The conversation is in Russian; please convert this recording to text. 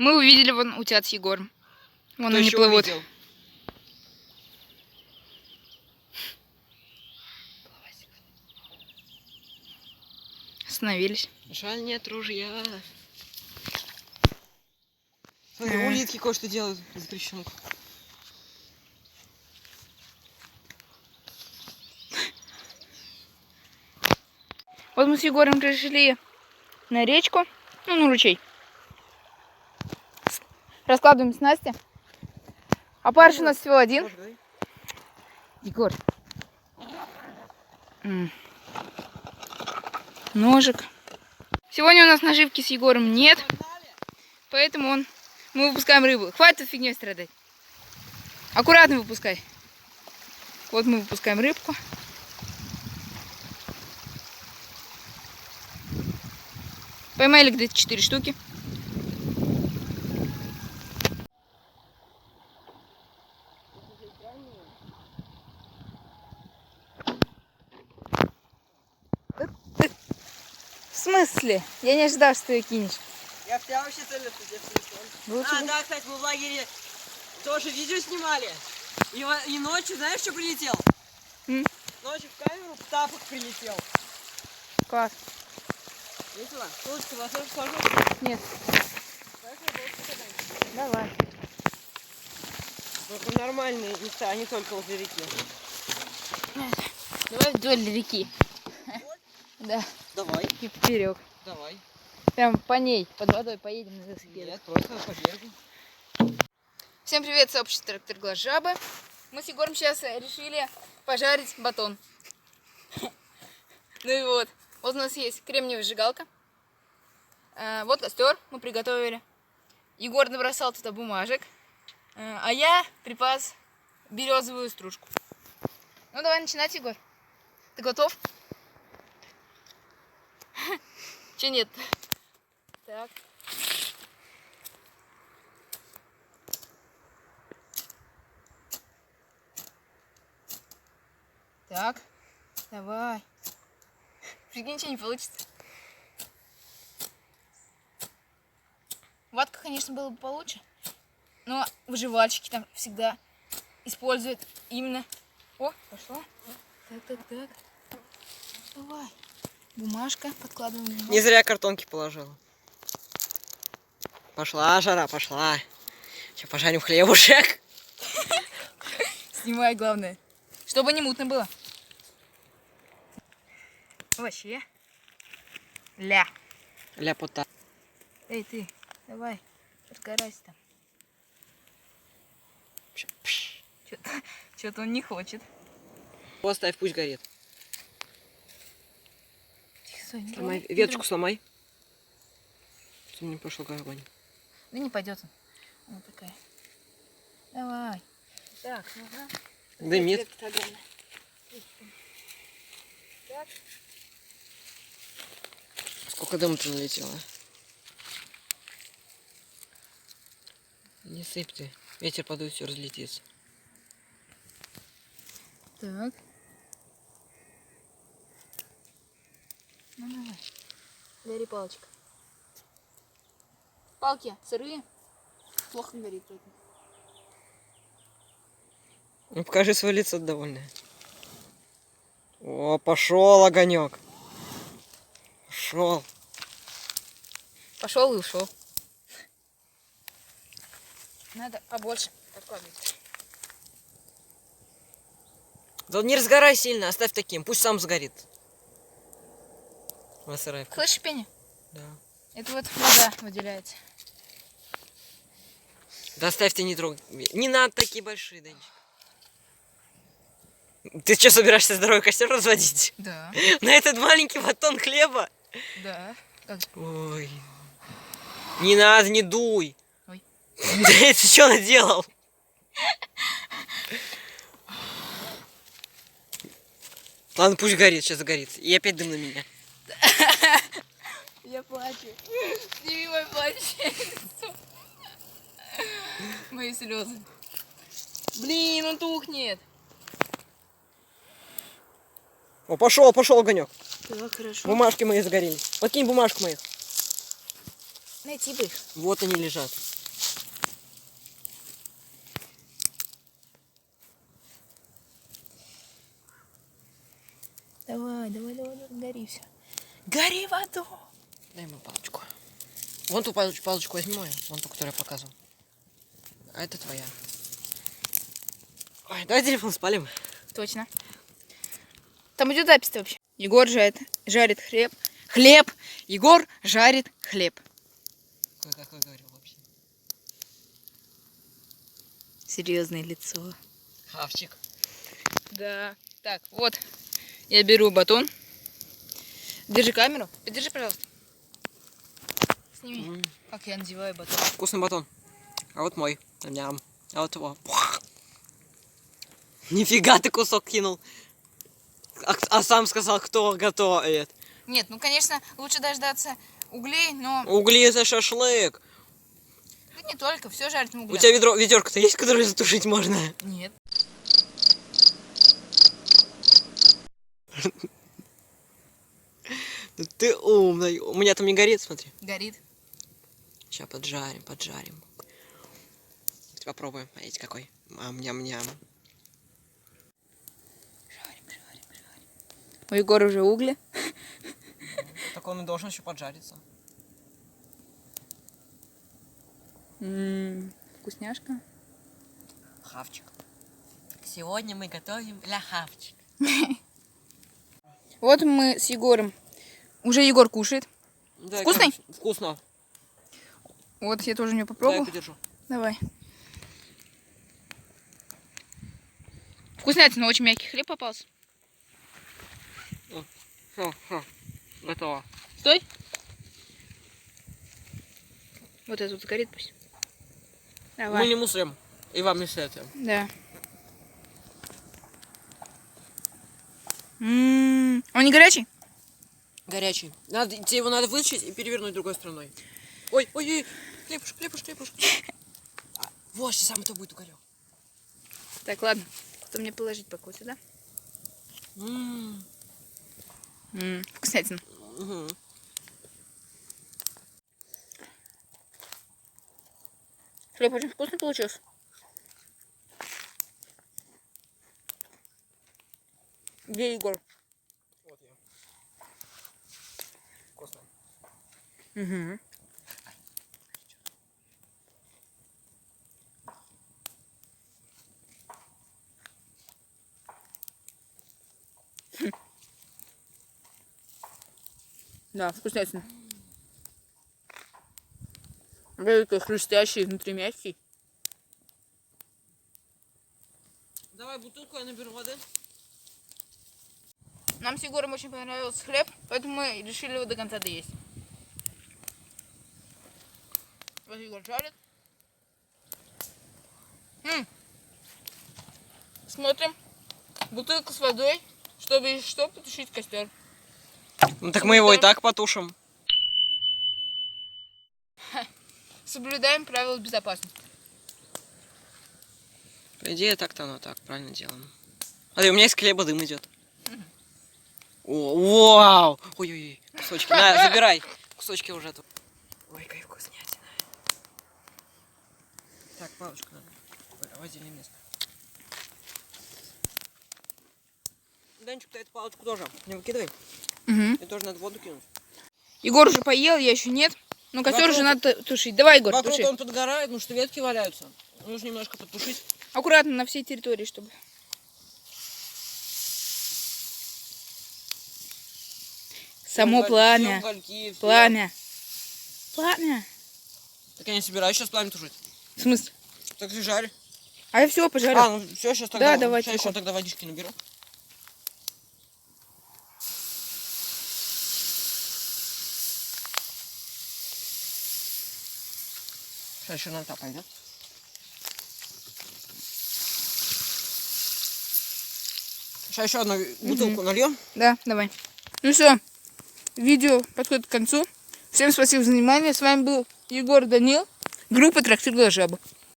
Мы увидели вон утят с Егором. Вон Кто они еще плывут. увидел? Остановились. Жаль, нет ружья. Смотри, улитки кое-что делают запрещенку. Вот мы с Егором пришли на речку, ну, на ручей. Раскладываем снасти. А парыш у нас всего один. Егор. Ножик. Сегодня у нас наживки с Егором нет, поэтому мы выпускаем рыбу. Хватит фигней страдать. Аккуратно выпускай. Вот мы выпускаем рыбку. Поймали где-то 4 штуки. В смысле? Я не ожидал, что ты ее кинешь. Я в тебя вообще целился, тебе в телефон. Да, кстати, мы в лагере тоже видео снимали. И ночью, знаешь, что прилетел? Ночью в камеру птапок прилетел. Класс. Весело? Слушай, вас тоже схожу? Нет. Давай. Только нормальные места, а не только возле реки. Давай вдоль реки. Да. Давай. И поперек. Давай. Прям по ней, под водой поедем на велосипеде. Нет, просто по берегу. Всем привет, сообщество Трактор Глаз Жабы. Мы с Егором сейчас решили пожарить батон. Ну и вот. Вот у нас есть кремниевая сжигалка. Вот костер мы приготовили. Егор набросал туда бумажек. А я припас березовую стружку. Ну давай начинать, Егор. Ты готов? Че нет? Так. Так. Давай. Прикинь, ничего не получится. Ватка, конечно, было бы получше. Но выживальщики там всегда используют именно... О, пошло. Так. Давай. Бумажка. Подкладываем бумажку. Не зря картонки положила. Пошла жара, пошла. Сейчас пожарим хлебушек. Снимай, главное. Чтобы не мутно было. Вообще. Ляпота. Эй, ты, давай. Разгорайся там. Что-то он не хочет. Поставь, пусть горит. Тихо, Соня, не Сломай, говори. веточку сломай. Чтобы не пошел огонь. Да не пойдет он. Вот такая. Давай. Так, ага. Дымит. Так. Сколько дыма-то налетело. Не сыпь ты. Ветер подует, все разлетится. Так. Ну давай. Бери палочка. Палки сырые. Плохо горит вроде. Ну, покажи свое лицо довольное. О, пошел огонек. Пошел. Пошел и ушел. Надо побольше подкладывать. Да не разгорай сильно, оставь таким, пусть сам сгорит. Сырая. Слышишь шипение? Да. Это вот вода выделяется. Да оставь ты, не трогай. Не надо такие большие, Данечка. Ты что, собираешься здоровый костер разводить? Да. На этот маленький батон хлеба? Да. Как? Ой. Не надо, не дуй. Ой. Да ты что наделал? Ладно, пусть горит, сейчас загорится. И опять дым на меня. Я плачу. Сними мой плач. Мои слезы. Блин, он тухнет. О, пошел огонек. Так, хорошо. Бумажки мои загорелись. Подкинь бумажку моих. найти бы их. Вот они лежат. Давай, гори все. Гори в аду. Дай ему палочку. Вон ту палочку возьми мою, вон ту, которую я показывал. А это твоя. Ой, давай телефон спалим. Точно. Там идет запись вообще. Егор жарит хлеб. Егор жарит хлеб. Какой говорил вообще? Серьезное лицо. Хавчик. Да. Так, вот. Я беру батон. Держи камеру. Подержи, пожалуйста. Сними, как я надеваю батон. Вкусный батон. А вот мой. Ням. А вот его. Нифига ты кусок кинул. А сам сказал, кто готовит. Нет, ну, конечно, лучше дождаться углей, но... Угли за шашлык. Да не только, все жарить на У углях. тебя ведерко-то есть, которое затушить можно? Нет. Ты умный. У меня там не горит, смотри. Горит. Сейчас поджарим. Попробуем. Смотрите, какой. Ням-ням-ням. Жарим. У Егора уже угли. Так он и должен еще поджариться. Вкусняшка. Хавчик. Сегодня мы готовим для хавчик. Вот мы с Егором. Уже Егор кушает. Да, Вкусный? Вкусно. Вот я тоже у него Да, попробую. я подержу. Давай. Вкуснятина, очень мягкий хлеб попался. Все, готово. Стой. Вот это тут сгорит пусть. Мы Давай. не мусорим. И вам не советуем. Да. Он не горячий? Горячий. Тебе его надо вытащить и перевернуть другой стороной. Ой. Хлебушек. Вот, сейчас сам это будет уголек. Так, ладно. Что мне положить пока сюда? Вкуснятина. Угу. Хлеб очень вкусный получился. Где Егор? Вот я. Вкусно. Угу. Да, вкуснятина. Такой хрустящий, внутри мягкий. Давай бутылку, я наберу воды. Нам с Егором очень понравился хлеб, поэтому мы решили его до конца доесть. Вот Егор жарит. Смотрим. Бутылка с водой, чтобы если что, потушить костер. Ну так мы его и так потушим. Соблюдаем правила безопасности. По идее, так-то оно так, правильно делаем. А у меня из хлеба дым идет. О, вау! Ой-ой-ой, кусочки. На, забирай. Кусочки уже тут. Ой, какая вкуснятина. Так, палочку надо в отдельное место. Данчик, ты эту палочку тоже не выкидывай. И тоже надо в воду кинуть. Егор уже поел, я еще нет. Но костер Вокруг- уже надо тушить. Давай, Егор, Вокруг туши. он подгорает, потому что ветки валяются. Нужно немножко подтушить. Аккуратно на всей территории, чтобы... Само пламя. Все угольки, все. Пламя. Пламя. Так я не собираюсь сейчас пламя тушить. В смысле? Так и жарь. А я все пожарю. А, ну все, сейчас тогда. Да, давай, Сейчас тихо. еще тогда водички наберу. Сейчас еще на та пойдет. Сейчас еще одну бутылку нальем. Да, давай. Ну все, видео подходит к концу. Всем спасибо за внимание. С вами был Егор Данил, группа Трактир Жаба.